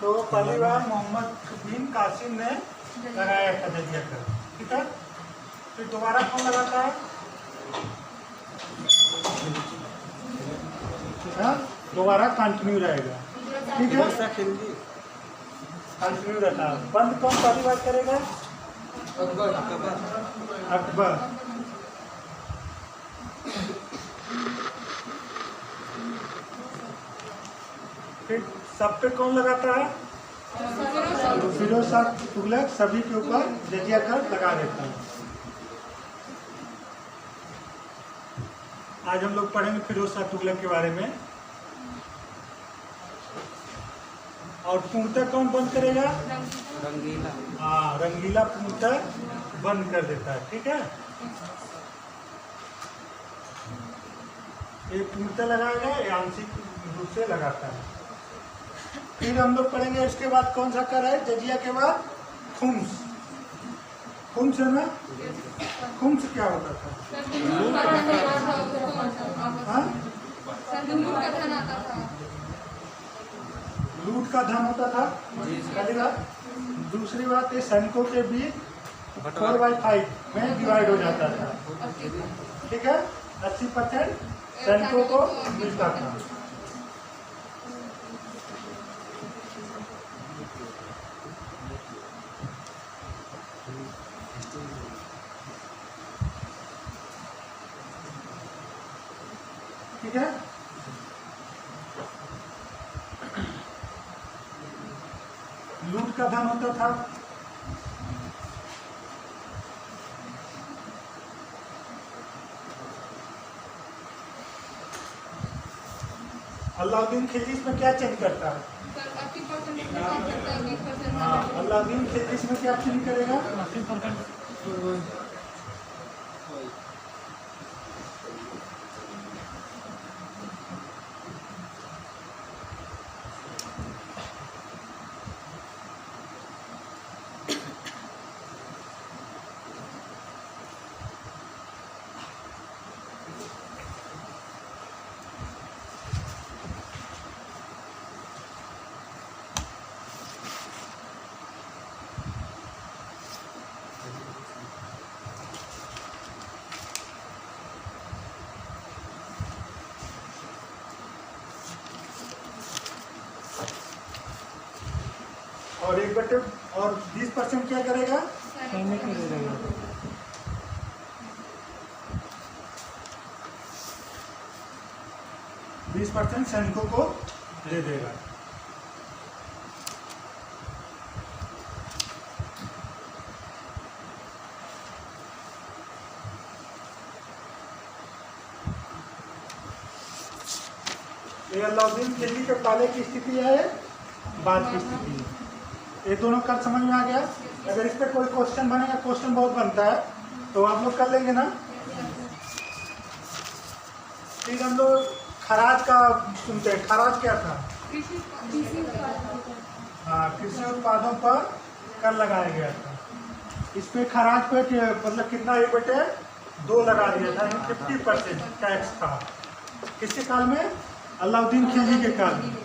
तो पहली बार मोहम्मद बिन कासिम ने लगाया था जजिया कर, ठीक है। फिर दोबारा कौन लगाता है? दोबारा कंटिन्यू रहेगा, ठीक है, कंटिन्यू रहता है। बंद कौन पहली बार करेगा? अकबर। फिर सब पे कौन लगाता है? फिरोज शाह तुगलक सभी के ऊपर जजिया कर लगा देता है। आज हम लोग पढ़ेंगे फिरोज शाह तुगलक के बारे में। और पूर्णतः कौन बंद करेगा? रंगीला। हाँ, रंगीला पूर्णतः बंद कर देता है, ठीक है। ये पूर्णतः लगाएगा, ये आंशिक रूप से लगाता है। फिर हम लोग पढ़ेंगे इसके बाद कौन सा कर है जजिया के बाद? खुम्स। खुम्स है ना? खुम्स क्या होता था? हाँ? लूट का धन होता था, पहली बात। दूसरी बात, ये सैनिकों के बीच 4/5 में डिवाइड हो जाता था, ठीक है। 80% सैनिकों को मिलता था। ठीक है। लूट का धन होता था, अलाउद्दीन खिलजी इसमें क्या चेंज करता है? हाँ, अलाउद्दीन खिलजी इसमें क्या चेंज करेगा? और 20% क्या करेगा? 20% सैनिकों को दे देगा। ये अलाउद्दीन खिलजी के पहले की स्थिति है, बाद की स्थिति है। ये दोनों कल समझ में आ गया। अगर इस पर कोई क्वेश्चन बनेगा, क्वेश्चन बहुत बनता है, तो आप लोग कर लेंगे ना। फिर हम लोग खराज का सुनते हैं। खराज क्या था? हाँ, कृषि उत्पादों पर कर लगाया गया था। इस पे खराज पे मतलब कितना ये बेटे 2 लगा दिया था, 50% टैक्स था। किसके काल में? अलाउद्दीन खिलजी के काल में।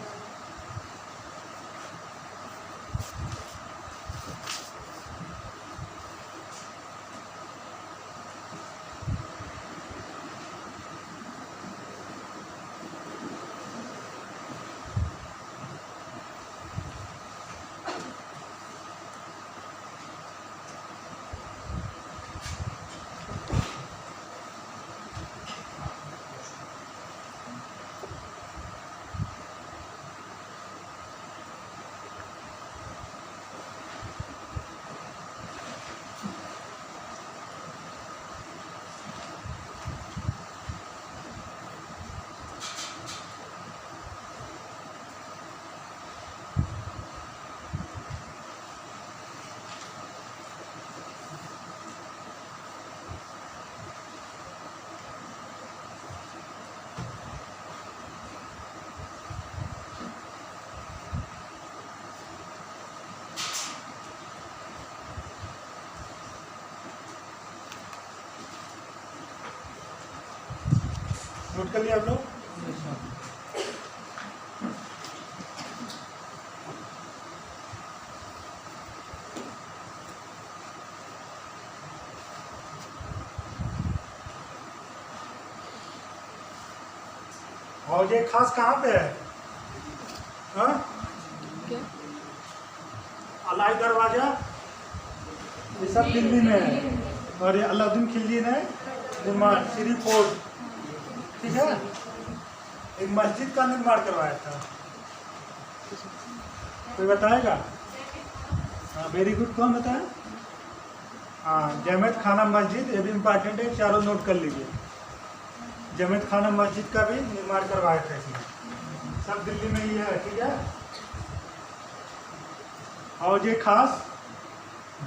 नोट कर लिया आप लोग? और ये खास कहाँ पे है? हाँ? अलाई दरवाजा ये सब दिल्ली में है, और ये अलाउद्दीन खिलजी ने निर्माण श्री फोर्ट, ठीक है, एक मस्जिद का निर्माण करवाया था। कोई बताएगा? हाँ, वेरी गुड। कौन बताया? हाँ, जमेत खाना मस्जिद, ये भी इम्पोर्टेंट है, चारों नोट कर लीजिए। जमेत खाना मस्जिद का भी निर्माण करवाया था इसमें, सब दिल्ली में ही है, ठीक है। और ये खास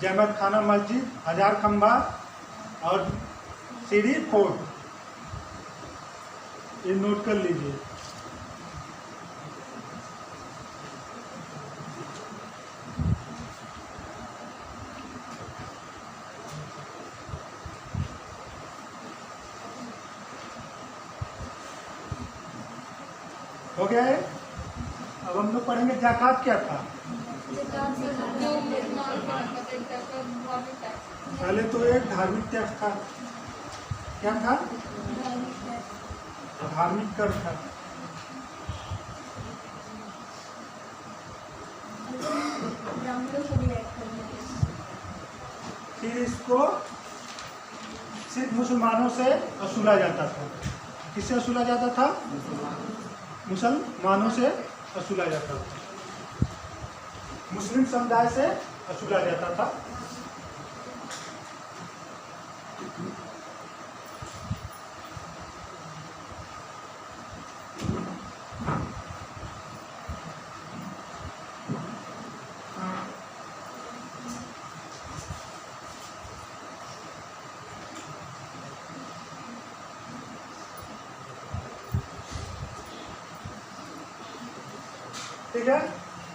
जमेत खाना मस्जिद, हजार खंबा और सीढ़ी फोर्ट, ये नोट कर लीजिए। हो गया है। अब हम लोग पढ़ेंगे ज़कात क्या था। पहले तो एक धार्मिक टैक्स था। क्या था? धार्मिक कर था। फिर इसको सिर्फ मुसलमानों से वसूला जाता था। किससे वसूला जाता था? मुसलमानों से वसूला जाता था, मुस्लिम समुदाय से वसूला जाता था। ठीक है,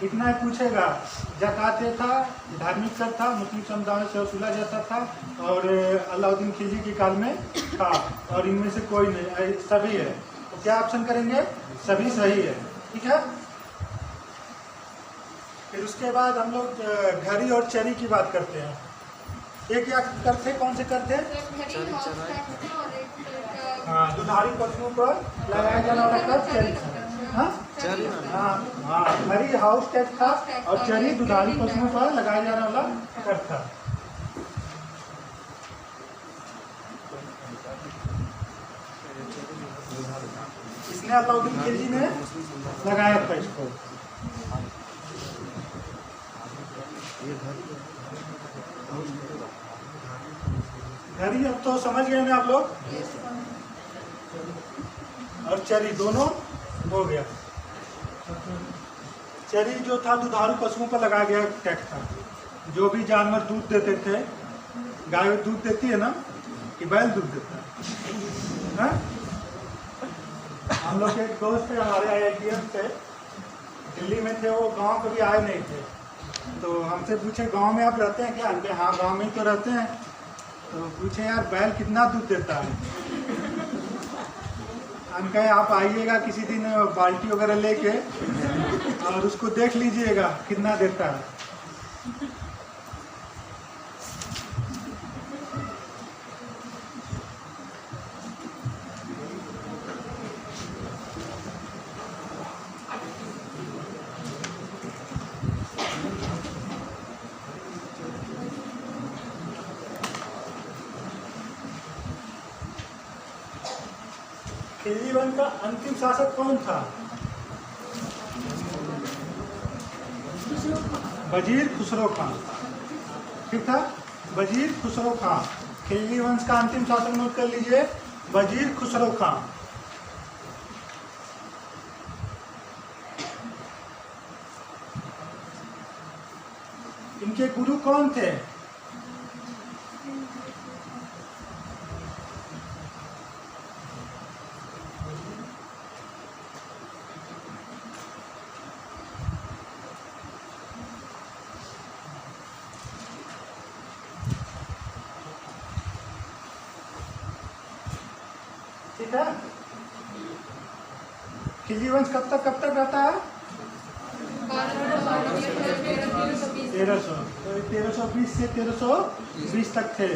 इतना ही पूछेगा। ज़कात ये था, धार्मिक कर था, मुस्लिम समुदाय से वसूला जाता था, और अलाउद्दीन खिलजी के काल में था, और इनमें से कोई नहीं, सभी है। तो क्या ऑप्शन करेंगे? सभी सही है, ठीक है। फिर उसके बाद हम लोग घड़ी और चरी की बात करते हैं। ये क्या करते? कौन से करते? हाँ, दुधारी पशुओं पर लगाया जाने वाला कर चरी था। हाँ, घड़ी हाउस टैक्स था, और चरी दुधारी पशुओं पर लगाया जाने वाला कर था। इसने अलाउद्दीन खिलजी ने लगाया था इसको। घड़ी अब तो समझ गए ना आप लोग। और चरी दोनों हो गया। चरी जो था दुधारू पशुओं पर लगाया गया टैक्स था। जो भी जानवर दूध देते थे, गाय दूध देती है ना, कि बैल दूध देता है? हम लोग के एक दोस्त थे हमारे IITM से, दिल्ली में थे, वो गांव कभी आए नहीं थे, तो हमसे पूछे गांव में आप रहते हैं क्या? हमने हाँ गांव में ही तो रहते हैं। तो पूछे यार बैल कितना दूध देता है? हम कहे आप आइएगा किसी दिन बाल्टी वगैरह लेके और उसको देख लीजिएगा कितना देता है। खिलजी वंश का अंतिम शासक कौन था? वजीर खुसरो खान, ठीक था, वजीर खुसरो खान। खिलजी वंश का अंतिम शासक नोट कर लीजिए, वजीर खुसरो खान। इनके गुरु कौन थे? ठीक है, खिलजी वंश कब तक रहता है? 1300, तो 1320 से 1320 तक थे,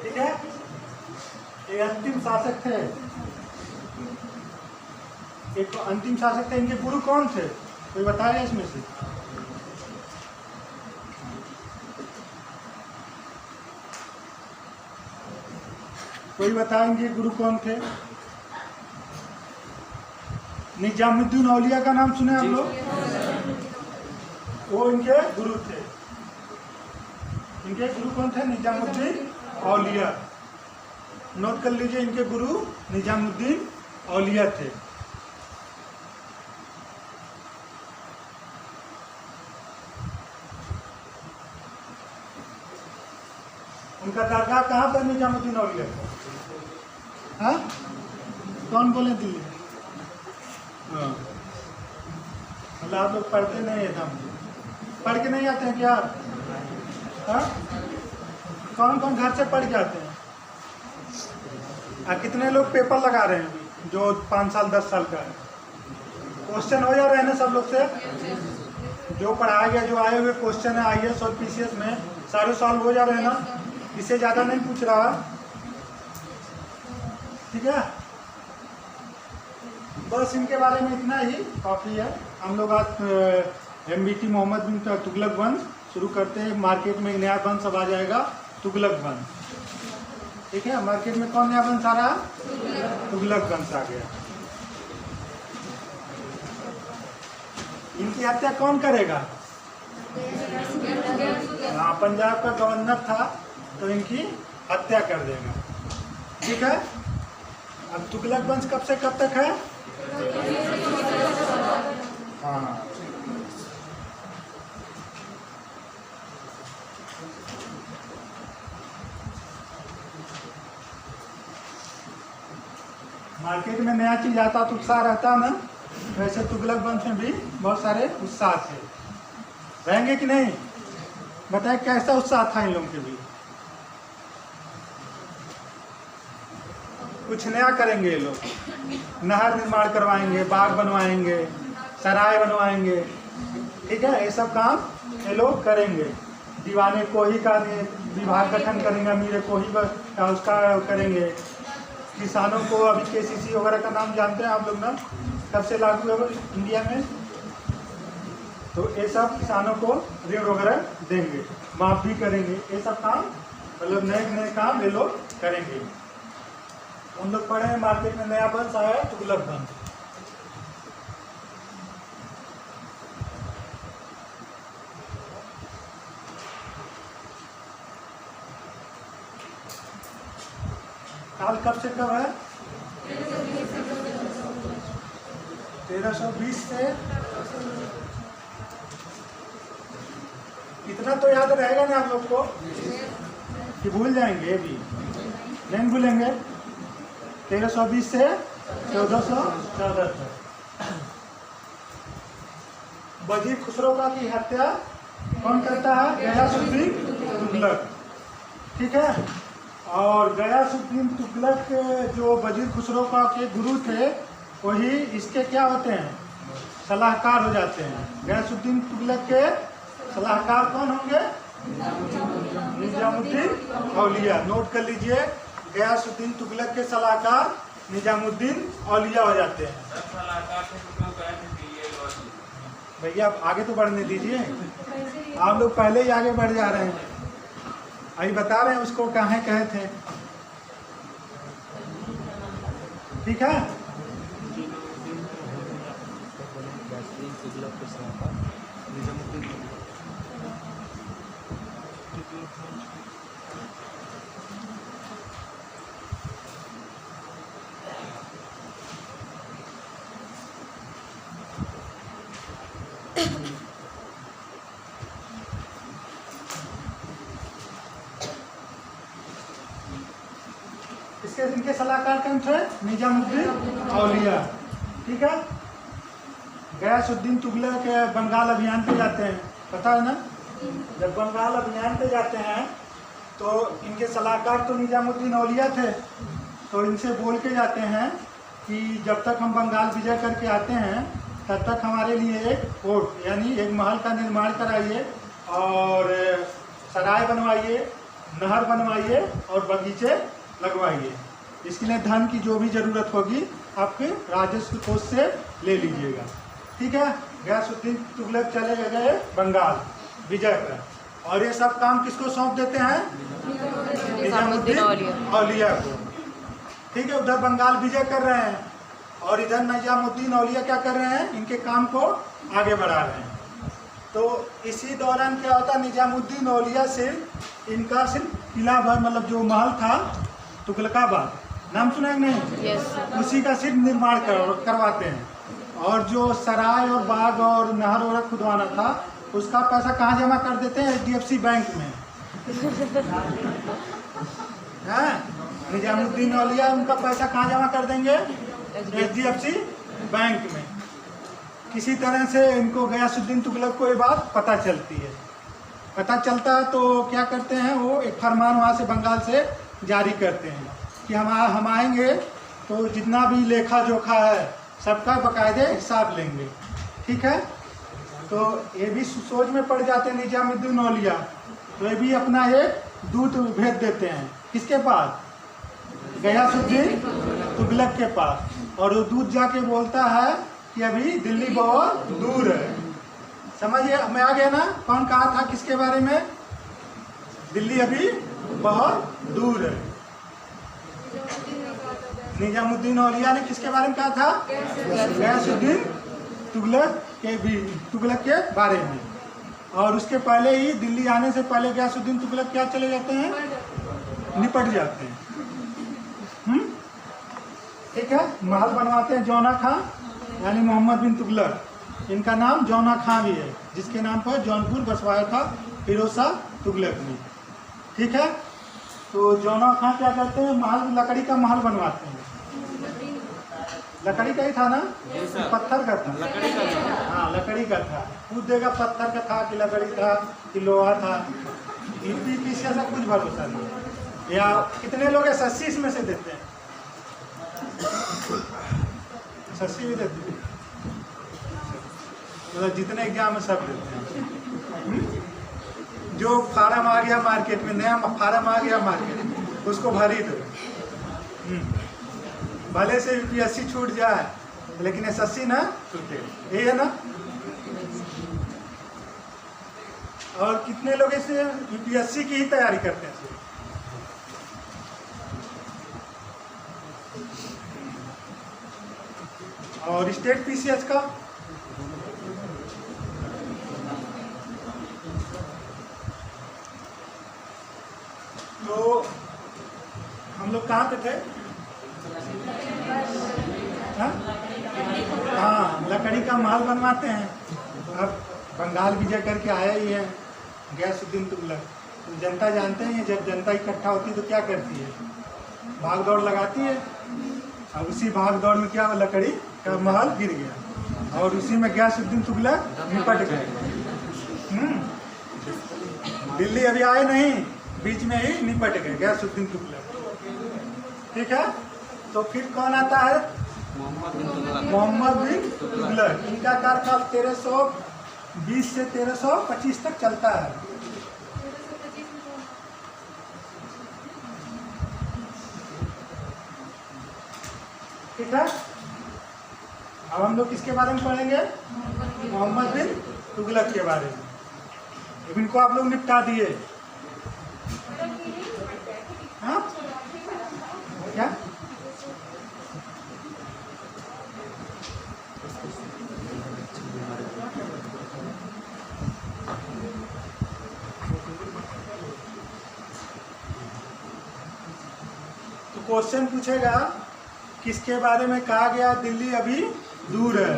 ठीक है। ये अंतिम शासक थे। एक अंतिम शासक थे, इनके गुरु कौन थे, कोई बताया इसमें से? कोई बताएंगे गुरु कौन थे? निजामुद्दीन औलिया का नाम सुने आप लोग? वो इनके गुरु थे। इनके गुरु कौन थे? निजामुद्दीन औलिया। नोट कर लीजिए, इनके गुरु निजामुद्दीन औलिया थे। उनका दरगाह कहाँ पर निजामुद्दीन औलिया का? हाँ, कौन बोले दिल्ली? हाँ, मतलब आप लोग पढ़ते नहीं है, पढ़ के नहीं आते हैं क्या? हाँ, कौन कौन घर से पढ़ के आते हैं? कितने लोग पेपर लगा रहे हैं जो 5 साल 10 साल का है? क्वेश्चन हो जा रहे हैं ना सब लोग से? जो पढ़ाया गया, जो आए हुए क्वेश्चन है IAS और PCS में, सारे सॉल्व हो जा रहे हैं ना? इससे ज़्यादा नहीं पूछ रहा, ठीक है? बस इनके बारे में इतना ही काफ़ी है। हम लोग आज MBT मोहम्मद बिन तुगलक वंश शुरू करते हैं। मार्केट में एक नया वंश अब आ जाएगा, तुगलक वंश, ठीक है? मार्केट में कौन नया वंश आ रहा है? तुगलक वंश आ गया। इनकी हत्या कौन करेगा? हाँ, पंजाब का गवर्नर था तो इनकी हत्या कर देगा, ठीक है? अब तुगलक वंश कब से कब तक है? हाँ, मार्केट में नया चीज आता तो उत्साह रहता ना, वैसे तुगलक वंश में भी बहुत सारे उत्साह थे। रहेंगे कि नहीं? बताए कैसा उत्साह था इन लोगों के भी? कुछ नया करेंगे ये लोग, नहर निर्माण करवाएंगे, बाग बनवाएंगे, सराय बनवाएंगे, ठीक है? ये सब काम ये लोग करेंगे। दीवाने कोही का विभाग गठन करेंगे, अमीर कोही का उसका करेंगे। किसानों को अभी KCC वगैरह का नाम जानते हैं आप लोग ना, कब से लागू है इंडिया में? तो ये सब किसानों को ऋण वगैरह देंगे, माफ भी करेंगे। ये सब काम मतलब नए नए काम ये लोग करेंगे। हम लोग पढ़े हैं मार्केट में नया वंश आया है, तुगलक वंश। साल कब से कब है? 1320 से। इतना तो याद रहेगा ना आप लोग को कि भूल जाएंगे? ये भी नहीं भूलेंगे। 1320 से 1414 तक वजीर खुसरो की हत्या कौन करता है? गयासुद्दीन तुगलक, ठीक है? और गयासुद्दीन तुगलक जो वजीर खुसरो के गुरु थे, वही इसके क्या होते हैं? सलाहकार हो जाते हैं। गयासुद्दीन तुगलक के सलाहकार कौन होंगे? निजामुद्दीन औलिया। नोट कर लीजिए, गयासुद्दीन तुगलक के सलाहकार निजामुद्दीन औलिया हो जाते हैं। भैया आप आगे तो बढ़ने दीजिए, आप लोग पहले ही आगे बढ़ जा रहे हैं। अभी बता रहे हैं उसको कहाँ कहे थे, ठीक है? इसके इनके सलाहकार कौन थे? निजामुद्दीन औलिया, ठीक है? गयासुद्दीन तुगलक बंगाल अभियान पे जाते हैं, पता है ना? जब बंगाल अभियान पे जाते हैं तो इनके सलाहकार तो निजामुद्दीन औलिया थे, तो इनसे बोल के जाते हैं कि जब तक हम बंगाल विजय करके आते हैं तब तक हमारे लिए एक फोर्ट यानी एक महल का निर्माण कराइए और सराय बनवाइए, नहर बनवाइए और बगीचे लगवाइए। इसके लिए धन की जो भी ज़रूरत होगी आपके राजस्व कोष से ले लीजिएगा। ठीक है। गयासुद्दीन तुगलक चले गए बंगाल विजय कर, और ये सब काम किसको सौंप देते हैं? निजामुद्दीन औलिया को। ठीक है। उधर बंगाल विजय कर रहे हैं और इधर निजामुद्दीन औलिया क्या कर रहे हैं? इनके काम को आगे बढ़ा रहे हैं। तो इसी दौरान क्या होता है, निजामुद्दीन औलिया से इनका सिर्फ किला भर, मतलब जो महल था तुगलकाबाद, नाम सुना है नहीं? yes. उसी का सिर्फ निर्माण करवाते हैं, और जो सराय और बाग और नहर और खुदवाना था उसका पैसा कहाँ जमा कर देते हैं? HDFC बैंक में। हैं? निजामुद्दीन औलिया उनका पैसा कहाँ जमा कर देंगे? HDFC बैंक में। किसी तरह से इनको गयासुद्दीन तुगलक को ये बात पता चलती है। पता चलता है तो क्या करते हैं, वो एक फरमान वहाँ से बंगाल से जारी करते हैं कि हम आएंगे तो जितना भी लेखा जोखा है सबका बाकायदे हिसाब लेंगे। ठीक है। तो ये भी सोच में पड़ जाते हैं निजामुद्दीन औलिया, तो ये भी अपना एक दूत भेज देते हैं। किसके पास? गयासुद्दीन तुगलक के पास। और वो दूत जाके बोलता है कि अभी दिल्ली बहुत दूर है। समझिए, मैं आ गया ना? कौन कहा था किसके बारे में? दिल्ली अभी बहुत दूर है। निजामुद्दीन औलिया ने किसके बारे में कहा था? गयासुद्दीन तुगलक के बारे में। और उसके पहले ही, दिल्ली आने से पहले गयासुद्दीन तुगलक क्या चले जाते हैं? निपट जाते हैं। ठीक है। महल बनवाते हैं जौना खां, यानी मोहम्मद बिन तुगलक। इनका नाम जौना खां भी है, जिसके नाम पर जौनपुर बसवाया था फिरोज शाह तुगलक ने। ठीक है। तो जौना खां क्या करते हैं? महल, लकड़ी का महल बनवाते हैं। लकड़ी का ही था ना? पत्थर का था। हाँ, लकड़ी का था। पूछ देगा पत्थर का था कि लकड़ी था कि लोहा था। यूपी पीछे ऐसा कुछ भरोसा नहीं। या कितने लोग 80 में से देते हैं? 80 भी देते हैं, मतलब जितने एग्जाम में सब देते हैं। जो फार्म आ गया मार्केट में, नया फार्म आ गया मार्केट में, उसको भर ही दो। भले से UPSC छूट जाए लेकिन SSC ना छूटे, ये है ना। और कितने लोग इसे UPSC की ही तैयारी करते हैं? और स्टेट PCS का तो हम लोग कहाँ पे थे? हाँ, लकड़ी का महल बनवाते हैं। अब बंगाल विजय करके आया ही है गयासुद्दीन तुगलक। तो जनता जानते हैं, जब जनता इकट्ठा होती है तो क्या करती है? भाग दौड़ लगाती है। अब उसी भाग दौड़ में क्या, लकड़ी का महल गिर गया और उसी में गयासुद्दीन तुगलक निपट गए। दिल्ली अभी आए नहीं, बीच में ही निपट गए गयासुद्दीन तुगलक। ठीक है। तो फिर कौन आता है? मोहम्मद बिन तुगलक। इनका कार्यकाल 1320 से 1325 तक चलता है। ठीक है। अब हम लोग किसके बारे में पढ़ेंगे? मोहम्मद बिन तुगलक के बारे में। इनको आप लोग निपटा दिए। हाँ क्या? तो क्वेश्चन पूछेगा किसके बारे में कहा गया दिल्ली अभी दूर है?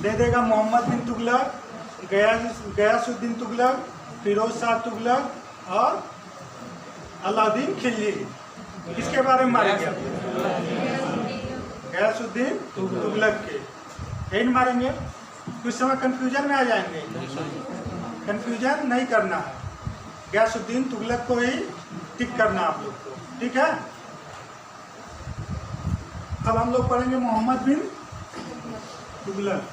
दे देगा मोहम्मद बिन तुगलक, गयासुद्दीन तुगलक, फिरोज शाह तुगलक और अलाउद्दीन खिलजी। किसके बारे में मारेंगे? गयासुद्दीन तुगलक के। यही मारेंगे। कुछ समय कंफ्यूजन में आ जाएंगे। कंफ्यूजन नहीं करना है, गयासुद्दीन तुगलक को ही टिक करना आप लोग को। ठीक है। अब हम लोग पढ़ेंगे मोहम्मद बिन तुगलक।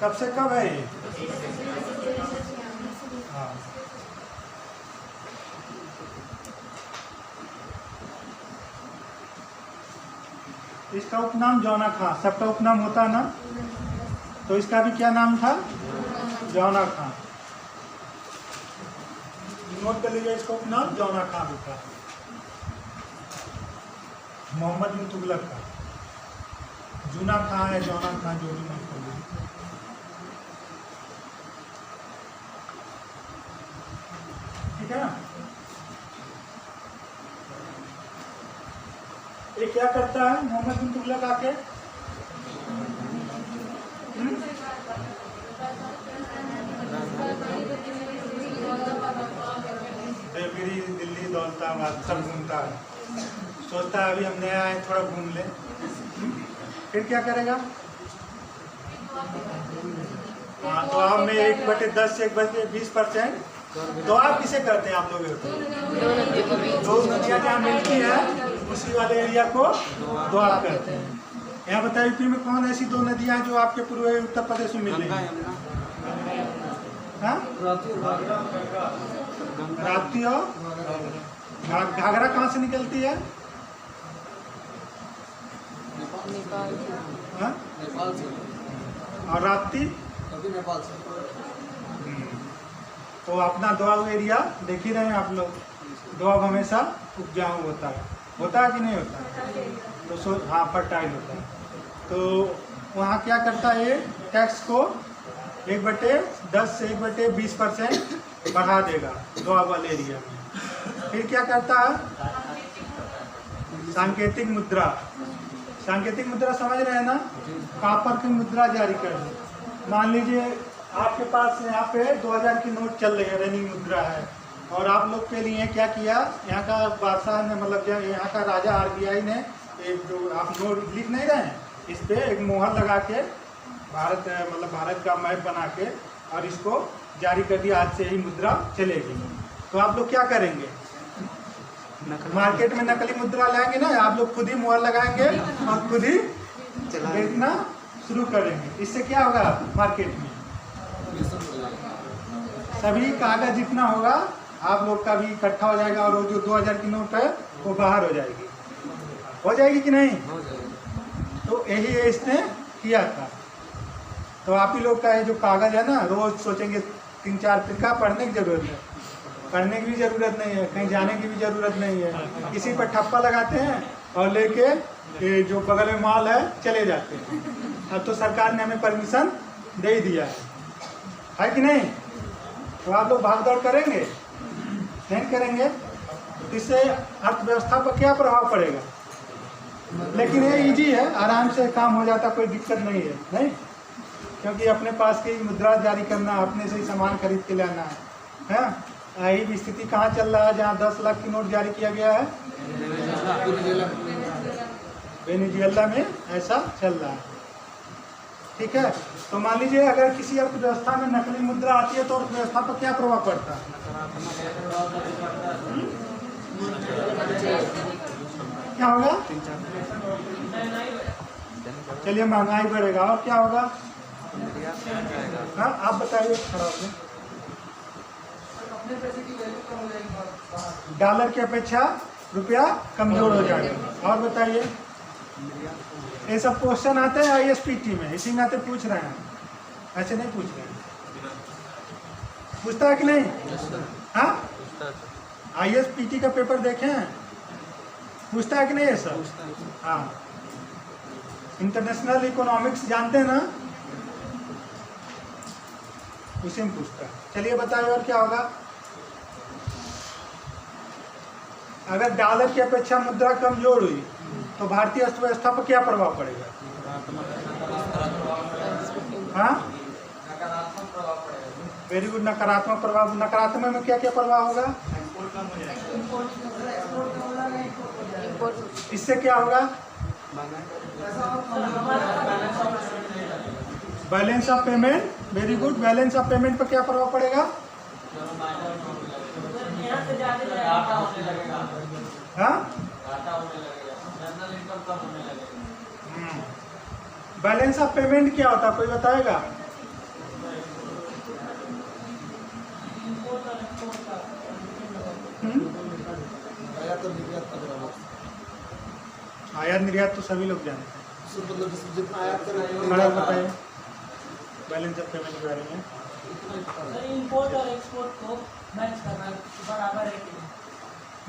कब से कब है ये? हाँ, इसका उपनाम जौना खां, सबका उपनाम होता है ना, तो इसका भी क्या नाम था? जौना खां। नोट कर लीजिए, इसका उपनाम जौना खां भी था, मोहम्मद बिन तुगलक का। जूना खां है, जौना खां, जो भी नाम कर लीजिए। ठीक है ना। ये क्या करता है मोहम्मद बिन तुगलक आके? देवगिरी, दिल्ली, दौलताबाद सब घूमता है, सोचता है अभी हम नया आए थोड़ा घूम ले। फिर क्या करेगा? हाँ, तो आप में 1/10 से 1/20%। तो आप किसे करते हैं आप लोग? दो नदियाँ जहाँ मिलती है उसी वाले एरिया को द्वार करते हैं। यहाँ बताइए यूपी में कौन ऐसी दो नदियाँ हैं जो आपके पूर्व उत्तर प्रदेश में मिल रही हैं? राप्ती और घाघरा कहाँ से निकलती है? नेपाल से। और राप्ती नेपाल से। तो अपना दोआब एरिया देख ही रहे हैं आप लोग, दोआब हमेशा उपजाऊ होता है कि नहीं होता है? तो हाँ, फर्टाइल होता है। तो वहाँ क्या करता है, टैक्स को 1/10 से 1/20% बढ़ा देगा दोआब वाले एरिया में। फिर क्या करता है? सांकेतिक मुद्रा, सांकेतिक मुद्रा समझ रहे हैं ना? कॉपर की मुद्रा जारी कर दी। मान लीजिए आपके पास यहाँ पे 2000 की नोट चल रही है, रनिंग मुद्रा है, और आप लोग के लिए क्या किया, यहाँ का बादशाह ने, मतलब यहाँ का राजा RBI ने एक जो आप नोट लिख नहीं रहे हैं, इस पे एक मोहर लगा के भारत का मैप बना के और इसको जारी कर दिया, आज से ही मुद्रा चलेगी। तो आप लोग क्या करेंगे? मार्केट में नकली मुद्रा लाएंगे ना, आप लोग खुद ही मोहर लगाएंगे और खुद ही बेचना शुरू करेंगे। इससे क्या होगा? मार्केट में सभी कागज जितना होगा आप लोग का भी इकट्ठा हो जाएगा, और वो जो 2000 की नोट है वो बाहर हो जाएगी कि नहीं? तो यही इसने किया था। तो आप ही लोग का ये जो कागज है ना, रोज सोचेंगे 3-4 फिर पढ़ने की जरूरत है, पढ़ने की भी जरूरत नहीं है, कहीं जाने की भी जरूरत नहीं है, किसी पर ठप्पा लगाते हैं और लेके ये जो बगल में मॉल है चले जाते हैं। अब तो सरकार ने हमें परमिशन दे ही दिया है कि नहीं? तो आप लोग भाग दौड़ करेंगे? नहीं करेंगे। इससे अर्थव्यवस्था पर क्या प्रभाव पड़ेगा? लेकिन ये इजी है, आराम से काम हो जाता, कोई दिक्कत नहीं है, नहीं, क्योंकि अपने पास की मुद्रा जारी करना, अपने से ही सामान खरीद के लाना है। यही स्थिति कहाँ चल रहा है जहाँ 10 लाख की नोट जारी किया गया है? वेनेजुएला में ऐसा चल रहा है। ठीक है। तो मान लीजिए अगर किसी अर्थव्यवस्था में नकली मुद्रा आती है तो अर्थव्यवस्था पर क्या प्रभाव पड़ता है? क्या होगा? चलिए, महंगाई बढ़ेगा, और क्या होगा? हाँ, आप बताइए। खराब डॉलर की अपेक्षा रुपया कमजोर हो जाएगा। और बताइए, ये सब क्वेश्चन आते हैं ISPT में, इसी में आते पूछ रहे हैं, ऐसे नहीं पूछ रहे हैं। पूछता है कि नहीं? हाँ, ISPT का पेपर देखें, पूछता है कि नहीं ये सब? हाँ, इंटरनेशनल इकोनॉमिक्स जानते हैं ना, उसी में पूछता है। चलिए बताइए, और क्या होगा? अगर डॉलर की अपेक्षा मुद्रा कमजोर हुई तो भारतीय अर्थव्यवस्था पर क्या प्रभाव पड़ेगा? हाँ, वेरी गुड, नकारात्मक प्रभाव। नकारात्मक में क्या क्या प्रभाव होगा? इससे क्या होगा? Balance of payment, very good, balance of payment पर क्या प्रभाव पड़ेगा? हाँ, बैलेंस ऑफ पेमेंट क्या होता है, कोई बताएगा? आयात निर्यात तो सभी लोग जानते हैं। सर मतलब जितना आयात करें थोड़ा बताइए बैलेंस ऑफ पेमेंट के बारे में। सर इंपोर्ट और एक्सपोर्ट को मैच करना बराबर है कि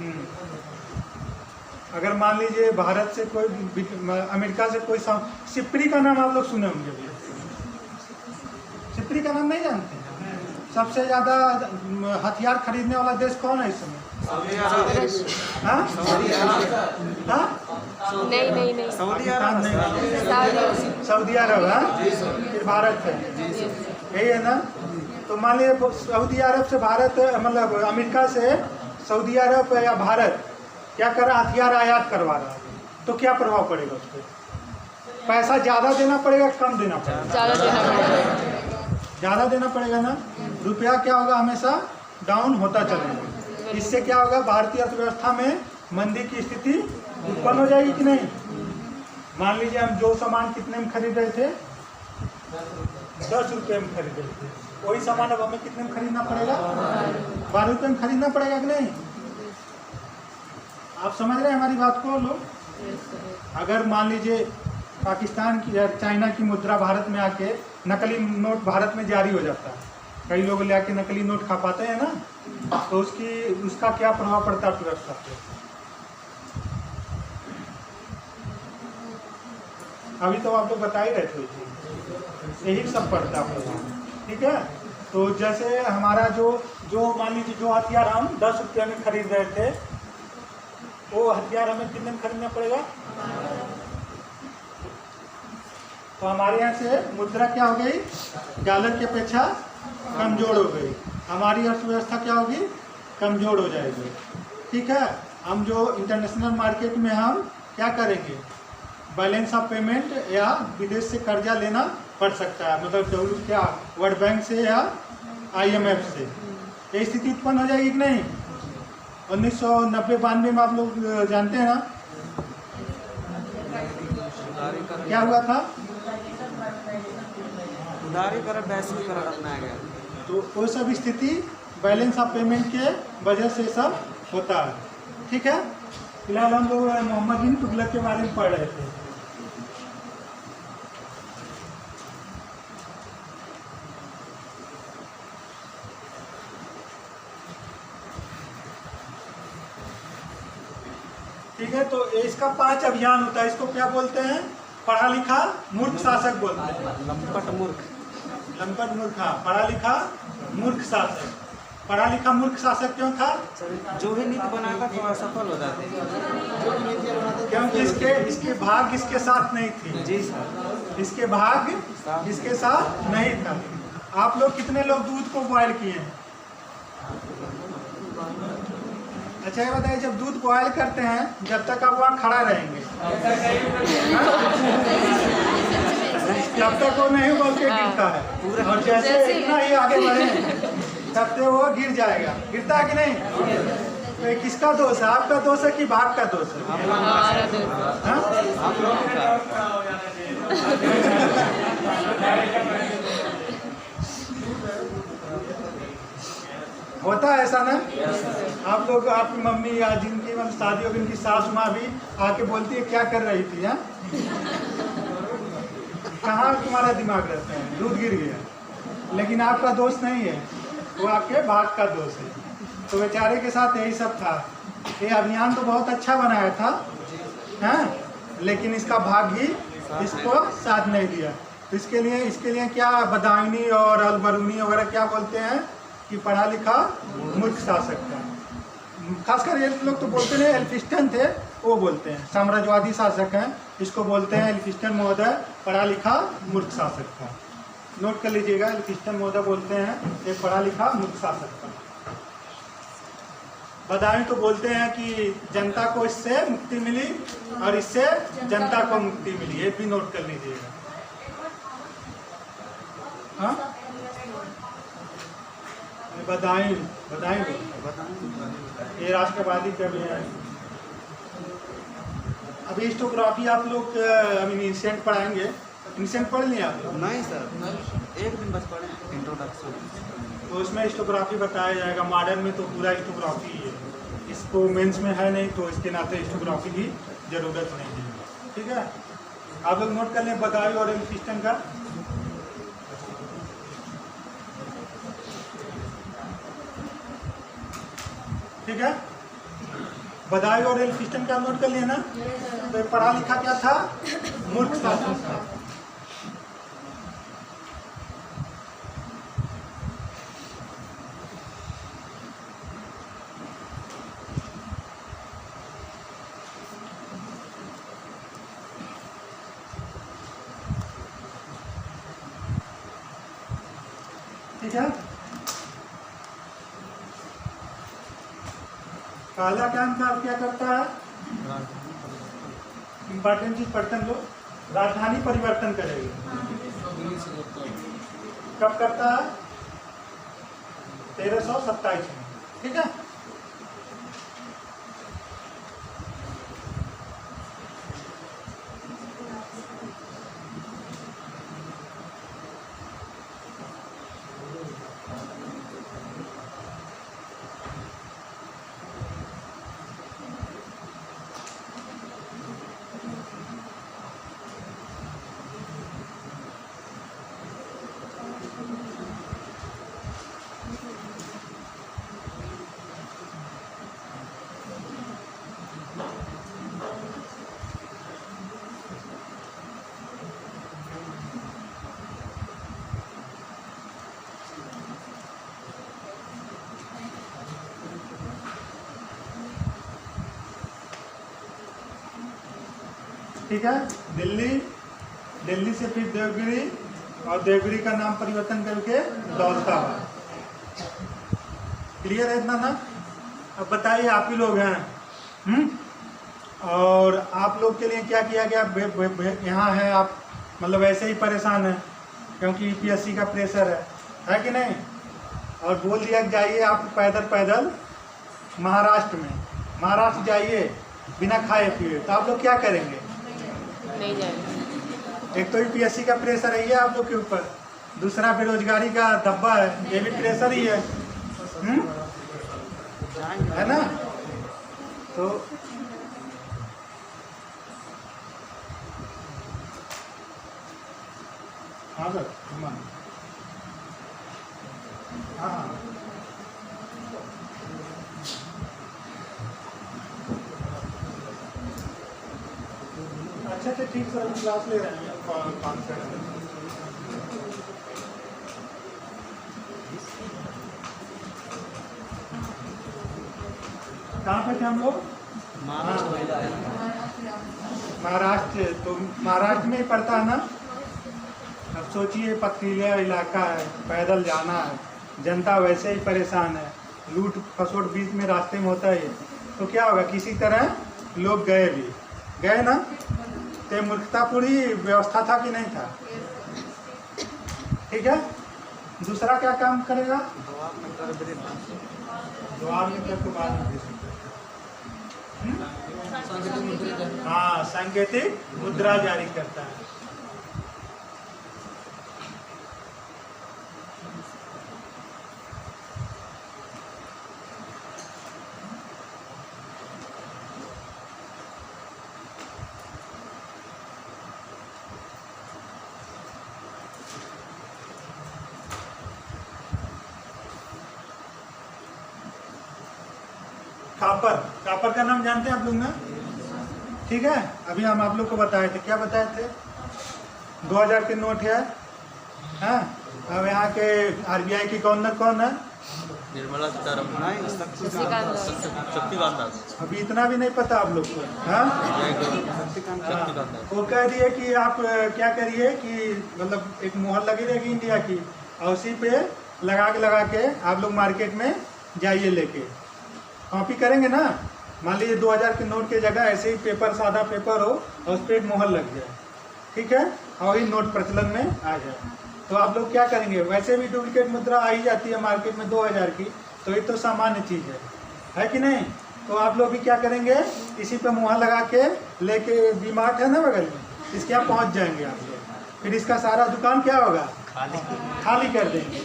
नहीं? अगर मान लीजिए भारत से कोई अमेरिका से कोई सिपरी का नाम आप लोग सुने होंगे भैया, सिपरी का नाम नहीं जानते? सबसे ज़्यादा हथियार खरीदने वाला देश कौन है इस समय? हाँ? हाँ? नहीं पाकिस्तान नहीं, सऊदी अरब है, फिर भारत है, यही है ना? तो मान लीजिए सऊदी अरब से भारत, मतलब अमेरिका से सऊदी अरब या भारत क्या कर रहा, हथियार आयात करवा रहा है, तो क्या प्रभाव पड़ेगा उस पर? पैसा ज़्यादा देना पड़ेगा, कम देना पड़ेगा? ज़्यादा देना पड़ेगा ना। रुपया क्या होगा, हमेशा डाउन होता चलेगा। इससे क्या होगा, भारतीय अर्थव्यवस्था में मंदी की स्थिति उत्पन्न हो जाएगी कि नहीं? मान लीजिए हम जो सामान कितने में खरीद रहे थे, 10 रुपये में खरीद रहे थे, वही सामान अब हमें कितने में खरीदना पड़ेगा? 12 रुपये में खरीदना पड़ेगा कि नहीं? आप समझ रहे हैं हमारी बात को लोग? अगर मान लीजिए पाकिस्तान की या चाइना की मुद्रा भारत में आके नकली नोट भारत में जारी हो जाता है, कई लोग ले आके नकली नोट खपाते हैं ना, तो उसका क्या प्रभाव पड़ता है अर्थव्यवस्था पे? अभी तो आप लोग बता ही रहे थे, यही सब पड़ता है आप लोग, ठीक है? तो जैसे हमारा जो मान लीजिए जो हथियार हम 10 रुपये में खरीद रहे थे, वो हथियार हमें कितने में खरीदना पड़ेगा? तो हमारे यहाँ से मुद्रा क्या हो गई, डॉलर की अपेक्षा कमजोर हो गई, हमारी अर्थव्यवस्था क्या होगी, कमजोर हो जाएगी, ठीक है? हम जो इंटरनेशनल मार्केट में हम क्या करेंगे, बैलेंस ऑफ पेमेंट या विदेश से कर्जा लेना पड़ सकता है, मतलब क्या वर्ल्ड बैंक से या IMF से, ये स्थिति उत्पन्न हो जाएगी कि नहीं? 1990-92 में आप लोग जानते हैं ना क्या हुआ था? उदारीकरण वैश्वीकरण अपनाया गया। तो वो सब स्थिति बैलेंस ऑफ पेमेंट के वजह से सब होता है, ठीक है? फिलहाल हम लोग मोहम्मद बिन तुगलक के बारे में पढ़ रहे थे। ठीक है, तो इसका 5 अभियान होता है, इसको क्या बोलते हैं? पढ़ा लिखा मूर्ख शासक बोलते हैं। लंपट मूर्ख हाँ, पढ़ा लिखा मूर्ख शासक। पढ़ा लिखा मूर्ख शासक क्यों था? जो भी नीति बनाता था वह सफल हो जाते, क्योंकि इसके भाग इसके साथ नहीं थी। जी सर, इसके भाग इसके साथ नहीं था। आप लोग कितने लोग दूध को बॉयल किए हैं? अच्छा ये बताइए, जब दूध बॉयल करते हैं जब तक आप वहाँ खड़ा रहेंगे, जब तक वो नहीं बोल के गिरता है, और जैसे इतना ही आगे बढ़े तब तक वो गिर जाएगा। गिरता है कि नहीं? तो ये किसका दोष है? आपका दोष है कि भाग का दोष है? हाँ? होता है ऐसा ना? आप लोग, आपकी मम्मी या जिनकी मतलब शादी होगी, उनकी सास माँ भी आके बोलती है क्या कर रही थी? हाँ, कहाँ तुम्हारा दिमाग रहता है? दूध गिर गया, लेकिन आपका दोष नहीं है, वो आपके भाग का दोष है। तो बेचारे के साथ यही सब था। ये अभियान तो बहुत अच्छा बनाया था, हैं? लेकिन इसका भाग ही इसको साथ नहीं दिया। तो इसके लिए क्या बदायूनी और अलबरूनी वगैरह क्या बोलते हैं कि पढ़ा लिखा मूर्ख शासक था। खासकर ये लोग तो बोलते नहीं, एल्फिस्टन थे, वो बोलते हैं साम्राज्यवादी शासक हैं, इसको बोलते हैं एल्फिस्टन महोदय पढ़ा लिखा मूर्ख शासक था। नोट कर लीजिएगा, एल्फिस्टन महोदय बोलते हैं एक पढ़ा लिखा मूर्ख शासक था। बदायूं तो बोलते हैं कि जनता को इससे मुक्ति मिली और इससे जनता को मुक्ति मिली, ये भी नोट कर लीजिएगा। हाँ, बदायूं ये राष्ट्रवादी का भी है। अभी हिस्टोग्राफी आप लोग अभी इंसेंट पढ़ाएंगे, इंसेंट पढ़ लिया आप लोग? नहीं सर, एक दिन बस पढ़े इंट्रोडक्शन। तो उसमें हिस्टोग्राफी बताया जाएगा। मॉडर्न में तो पूरा हिस्टोग्राफी है, इसको मेंस में है नहीं, तो इसके नाते हिस्टोग्राफी की जरूरत नहीं है। ठीक है, आप लोग नोट कर लें बदायूं और एल्फिंस्टन का। ठीक है, बदायूं और एल्फिंस्टन का नोट कर लिया ना। तो ये पढ़ा लिखा क्या था? मूर्ख शासन था। ठीक है, काला काम का क्या करता है? इंपॉर्टेंट चीज पढ़ते हैं लोग, राजधानी परिवर्तन करेगी। कब करता है? 1327 में। ठीक है, ठीक है, दिल्ली से फिर देवगिरी, और देवगिरी का नाम परिवर्तन करके दौलताबाद। क्लियर है इतना ना? अब बताइए, आप ही लोग हैं, और आप लोग के लिए क्या किया गया? यहाँ है आप, मतलब ऐसे ही परेशान हैं क्योंकि यूपीएससी का प्रेशर है कि नहीं? और बोल दिया कि जाइए आप पैदल महाराष्ट्र जाइए बिना खाए पिए, तो आप लोग क्या करेंगे? नहीं जाएंगे। एक तो यूपीएससी का प्रेशर है आप लोग के ऊपर, दूसरा बेरोजगारी का धब्बा है, ये भी प्रेशर ही है, है ना? तो हाँ सर, हाँ अच्छा ठीक सर, क्लास ले रहे हैं 5 से। कहाँ पे थे हम लोग? महाराष्ट्र। तो महाराष्ट्र में ही पड़ता है ना। अब सोचिए, पथरीला इलाका है, पैदल जाना है, जनता वैसे ही परेशान है, लूट खसोट बीच में रास्ते में होता है, तो क्या होगा? किसी तरह लोग गए ना। तो मूर्खतापूर्ण व्यवस्था था कि नहीं था? ठीक है, दूसरा क्या काम करेगा? जवाब में कर तो बाद में दे सकते। हाँ, सांकेतिक मुद्रा जारी करता है। कापर का नाम जानते हैं आप लोग ना? ठीक है, अभी हम आप लोग को बताए थे, क्या बताए थे? 2000 के नोट है। अब यहाँ के आरबीआई की गवर्नर कौन है? निर्मला सीतारमण, शक्तिकांत दास। अभी इतना भी नहीं पता आप लोग को? हाँ, वो कह दिए कि आप क्या करिए कि मतलब एक मोहर लगी रहेगी इंडिया की, और उसी पे लगा के आप लोग मार्केट में जाइए लेके कॉपी करेंगे ना। मान लीजिए 2000 के नोट की जगह ऐसे ही पेपर, सादा पेपर हो और उस पर एक मोहर लग जाए, ठीक है, और ही नोट प्रचलन में आ जाए, तो आप लोग क्या करेंगे? वैसे भी डुप्लीकेट मुद्रा आ ही जाती है मार्केट में 2000 की, तो ये तो सामान्य चीज़ है कि नहीं? तो आप लोग भी क्या करेंगे? इसी पे मुहर लगा के लेके, डीमार्ट है ना बगल में, इसके यहाँ पहुँच जाएंगे आप लोग, फिर इसका सारा दुकान क्या होगा? खाली कर देंगे।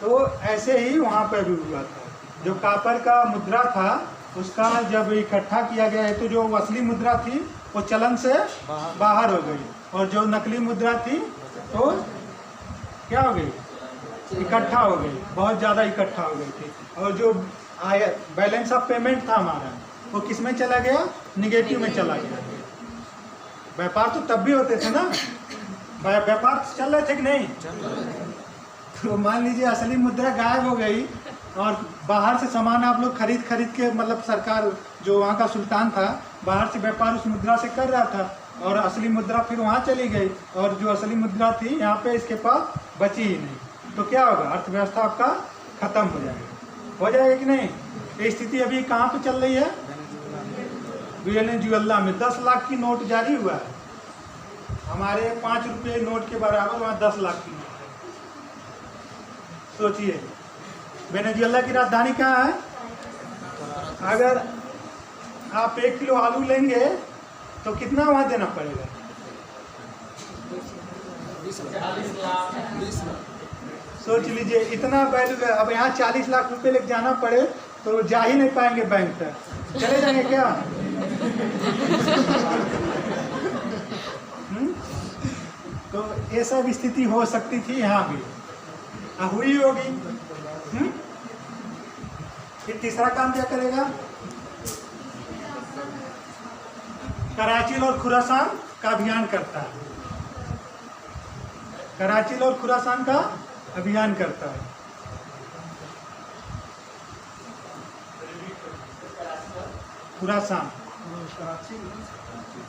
तो ऐसे ही वहाँ पर भी हुआ था। जो कापर का मुद्रा था उसका जब इकट्ठा किया गया है तो जो असली मुद्रा थी वो चलन से बाहर हो गई, और जो नकली मुद्रा थी तो क्या हो गई, इकट्ठा हो गई, बहुत ज़्यादा इकट्ठा हो गई थी। और जो बैलेंस ऑफ पेमेंट था हमारा वो किस में चला गया, निगेटिव में चला गया। व्यापार तो तब भी होते थे ना, व्यापार चल रहे थे कि नहीं। तो मान लीजिए असली मुद्रा गायब हो गई और बाहर से सामान आप लोग खरीद के, मतलब सरकार जो वहाँ का सुल्तान था बाहर से व्यापार उस मुद्रा से कर रहा था, और असली मुद्रा फिर वहाँ चली गई, और जो असली मुद्रा थी यहाँ पे इसके पास बची ही नहीं, तो क्या होगा, अर्थव्यवस्था आपका खत्म हो जाएगा कि नहीं। ये स्थिति अभी कहाँ पे चल रही है, वेनेजुएला में 10 लाख की नोट जारी हुआ है, हमारे 5 रुपये नोट के बराबर वहाँ 10 लाख की नोट है। सोचिए वेनेजुएला की राजधानी कहाँ है। अगर आप 1 किलो आलू लेंगे तो कितना वहाँ देना पड़ेगा, 20 लाख। सोच लीजिए इतना वैल्यू है। अब यहाँ 40 लाख रुपए लेके जाना पड़े तो जा ही नहीं पाएंगे बैंक तक, चले जाएंगे क्या। तो ये सब स्थिति हो सकती थी यहाँ भी, हुई होगी। फिर तीसरा काम क्या करेगा, कराची और खुरासान का अभियान करता है, कराची और खुरासान का अभियान करता है।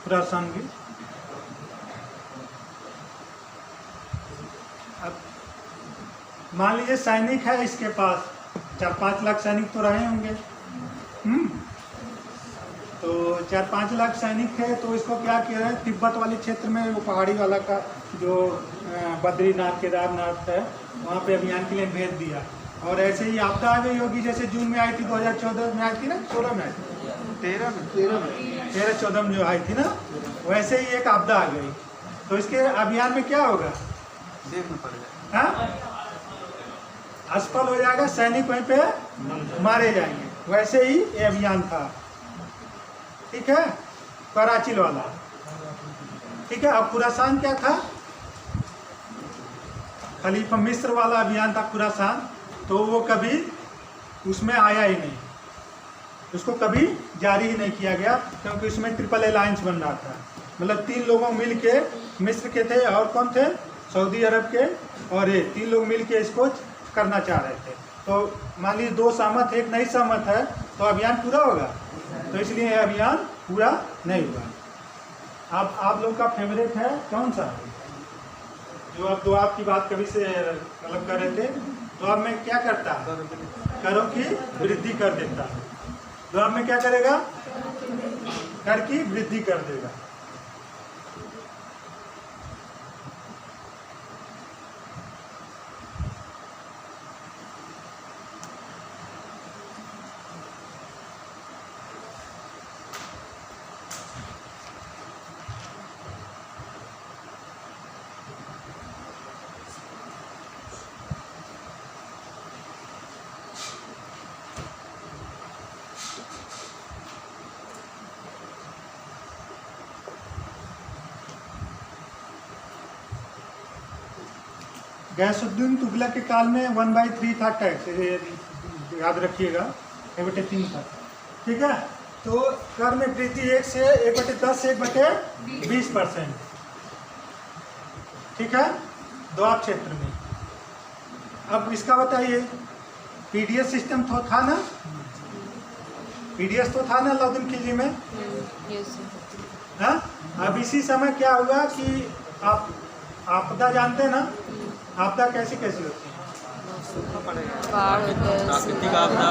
खुरासान भी अब मान लीजिए सैनिक है इसके पास, 4-5 लाख सैनिक तो रहे होंगे। तो 4-5 लाख सैनिक है, तो इसको क्या किया है, तिब्बत वाले क्षेत्र में वो पहाड़ी वाला का जो बद्रीनाथ केदारनाथ है वहाँ पे अभियान के लिए भेज दिया। और ऐसे ही आपदा आ गई होगी, जैसे जून में आई थी, 2014 में आई थी ना, 16 में आई थी, 13-14 में जो आई थी ना, वैसे ही एक आपदा आ गई। तो इसके अभियान में क्या होगा, देखना पड़ेगा, हाँ, असफल हो जाएगा, सैनिक वहीं पे मारे जाएंगे। वैसे ही ये अभियान था, ठीक है, कराची वाला, ठीक है। अब खुरासान क्या था, खलीफा मिस्र वाला अभियान था खुरासान, तो वो कभी उसमें आया ही नहीं, उसको कभी जारी ही नहीं किया गया, क्योंकि उसमें ट्रिपल अलायंस बन रहा था। मतलब 3 लोगों मिल के, मिस्र के थे और कौन थे, सऊदी अरब के, और ये 3 लोग मिल के इसको करना चाह रहे थे। तो मान लीजिए 2 सहमत, 1 नहीं सहमत है, तो अभियान पूरा होगा, तो इसलिए यह अभियान पूरा नहीं हुआ। अब आप लोग का फेवरेट है कौन सा, जो आप दुआ की बात कभी से मतलब कर रहे थे, दुआ में क्या करता है, करों की वृद्धि कर देता है। दुआ में क्या करेगा, कर की वृद्धि कर देगा। गैसुद्दीन तुगलक के काल में 1/3 था टैक्स, याद रखिएगा, 1/3 था, ठीक है। तो कर में वृद्धि 1/10 से 1/20%, ठीक है, दोआब क्षेत्र में। अब इसका बताइए, पीडीएस सिस्टम तो था ना, पीडीएस तो था ना अलाउद्दीन खिलजी में, हाँ। अब इसी समय क्या हुआ कि आप आपदा जानते हैं ना, आपदा कैसी कैसी होती है, प्राकृतिक आपदा,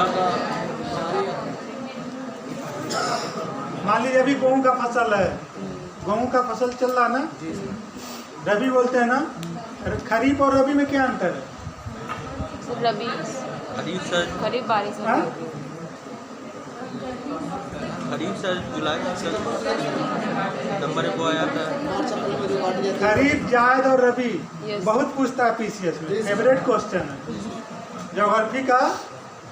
मान लीजिए अभी गेहूँ का फसल है, गेहूँ का फसल चल रहा ना, रबी बोलते हैं ना, खरीफ और रबी में क्या अंतर है, रबी खरीफ बारिश हाँ? खरीफ से जुलाई सितंबर को आया था। खरीफ, जायद और रबी, Yes. बहुत पूछता है पीसीएस में, फेवरेट क्वेश्चन है, ज्योग्राफी का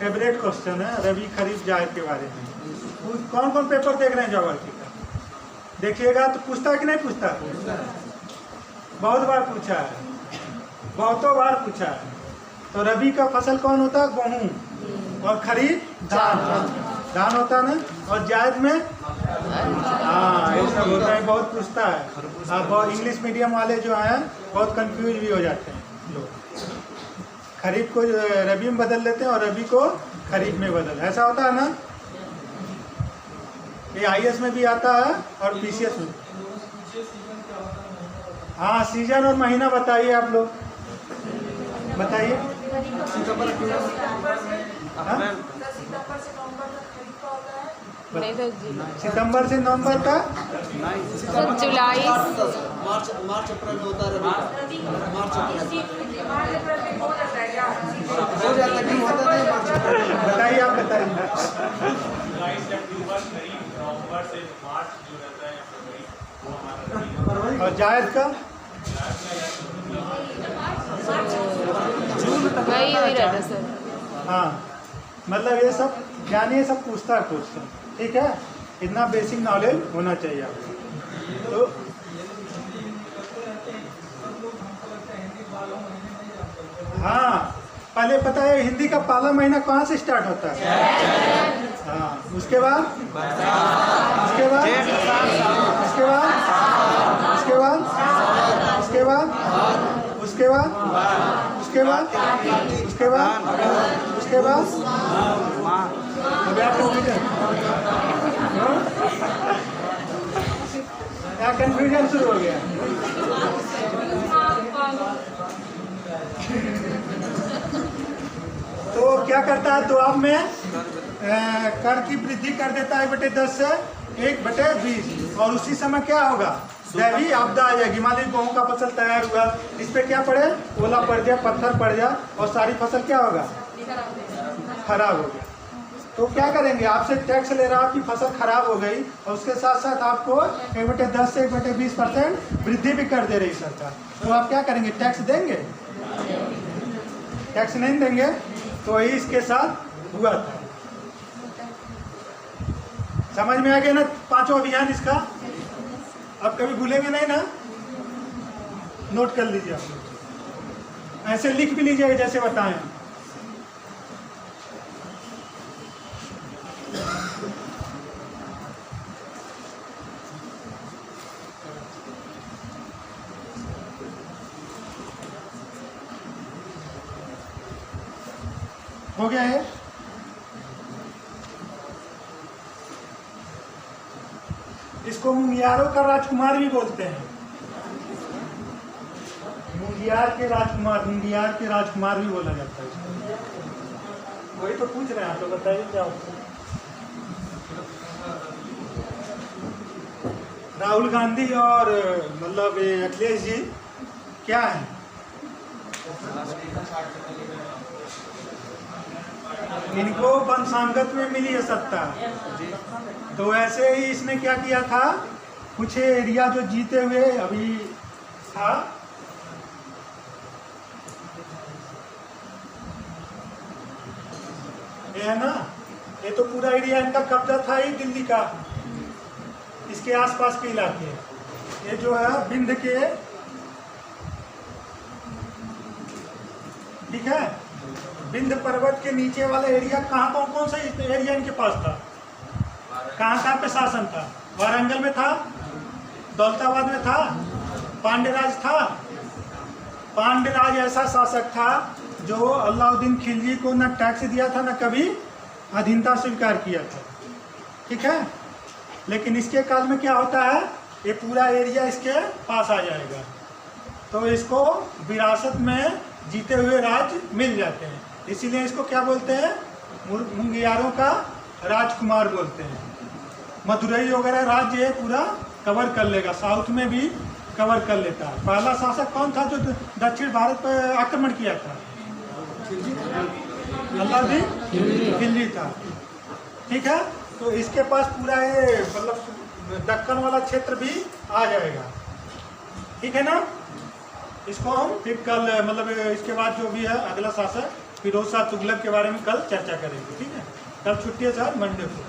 फेवरेट क्वेश्चन है रबी खरीफ जायद के बारे में। कौन कौन पेपर देख रहे हैं ज्योग्राफी का? देखिएगा तो पूछता है कि नहीं पूछता? बहुत बार पूछा है, बहुतों बार पूछा है। तो रबी का फसल कौन होता है? गेहूँ। और खरीफ धान, धान होता है ना। और जायद में हाँ ये सब होता है, बहुत पूछता है। हाँ, बहुत इंग्लिश मीडियम वाले जो हैं बहुत कंफ्यूज भी हो जाते हैं लोग। खरीफ को रबी में बदल लेते हैं और रबी को खरीफ में बदल, ऐसा होता है ना। ये IAS में भी आता है और PCS में। हाँ सीजन और महीना बताइए आप लोग, बताइए। हाँ? नहीं तो जी सितंबर से नवंबर का सर जुलाई मार्च अप्रैल में होता है रबी का। मार्च अप्रैल हो जाता है, क्यों होता है मार्च अप्रैल? बताइए, आप बताइए। और जायद का वही वही रहता है सर। हाँ मतलब ये सब यानी ये सब पूछता है क्वेश्चन, ठीक है। इतना बेसिक नॉलेज होना चाहिए आपको। तो हाँ पहले पता है हिंदी का पहला महीना कहाँ से स्टार्ट होता है? हाँ उसके बाद उसके बाद उसके बाद उसके बाद उसके बाद उसके बाद उसके बाद उसके बाद उसके बाद अब आप क्या कंफ्यूजन शुरू हो गया? तो क्या करता है दुआब में कर की वृद्धि कर देता है 1/10 से 1/20 और उसी समय क्या होगा? दैवी आपदा आ जाएगी। मान लीजिए गेहूँ का फसल तैयार हुआ, इस पे क्या पड़े? ओला पड़ जाए, पत्थर पड़ जाए और सारी फसल क्या होगा? खराब हो गया। तो क्या करेंगे? आपसे टैक्स ले रहा है, आपकी फसल खराब हो गई और उसके साथ साथ आपको 1/10 से 1/20% वृद्धि भी कर दे रही सरकार। तो आप क्या करेंगे? टैक्स देंगे? टैक्स नहीं देंगे। तो यही इसके साथ हुआ था। समझ में आ गया ना पांचों अभियान इसका? अब कभी भूलेंगे नहीं ना, नोट कर लीजिए आप, ऐसे लिख भी लीजिए जैसे बताएं। हो गया है? इसको मुंगियारों का राजकुमार भी बोलते हैं। मुंगियार के राजकुमार, मुंगियार के राजकुमार भी बोला जाता है। वही तो पूछ रहे हैं आप, तो बताइए क्या होता है। राहुल गांधी और मतलब अखिलेश जी क्या है? इनको वंशांगत में मिली है सत्ता। तो ऐसे ही इसने क्या किया था, कुछ एरिया जो जीते हुए अभी था, ये है ना, ये तो पूरा एरिया इनका कब्जा था ही दिल्ली का, इसके आसपास के इलाके। ये जो है विंध्य के, ठीक है, विंध्य पर्वत के नीचे वाला एरिया कहाँ, कौन सा एरिया इनके पास था? कहाँ पे शासन था? वारंगल में था, दौलताबाद में था, पांड्यराज था। पांड्यराज ऐसा शासक था जो अलाउद्दीन खिलजी को न टैक्स दिया था, न कभी अधीनता स्वीकार किया था, ठीक है। लेकिन इसके काल में क्या होता है, ये पूरा एरिया इसके पास आ जाएगा, तो इसको विरासत में जीते हुए राज्य मिल जाते हैं। इसीलिए इसको क्या बोलते हैं? मुंगियारों का राजकुमार बोलते हैं। मदुरई वगैरह राज्य पूरा कवर कर लेगा, साउथ में भी कवर कर लेता है। पहला शासक कौन था जो दक्षिण भारत पर आक्रमण किया था? अलाउद्दीन खिलजी था, ठीक है। तो इसके पास पूरा ये मतलब दक्कन वाला क्षेत्र भी आ जाएगा, ठीक है ना। इसको हम फिर कल मतलब इसके बाद जो भी है अगला शासक फिरोज शाह तुगलक के बारे में कल चर्चा करेंगे, ठीक है। कल छुट्टी है सर, मंडे को।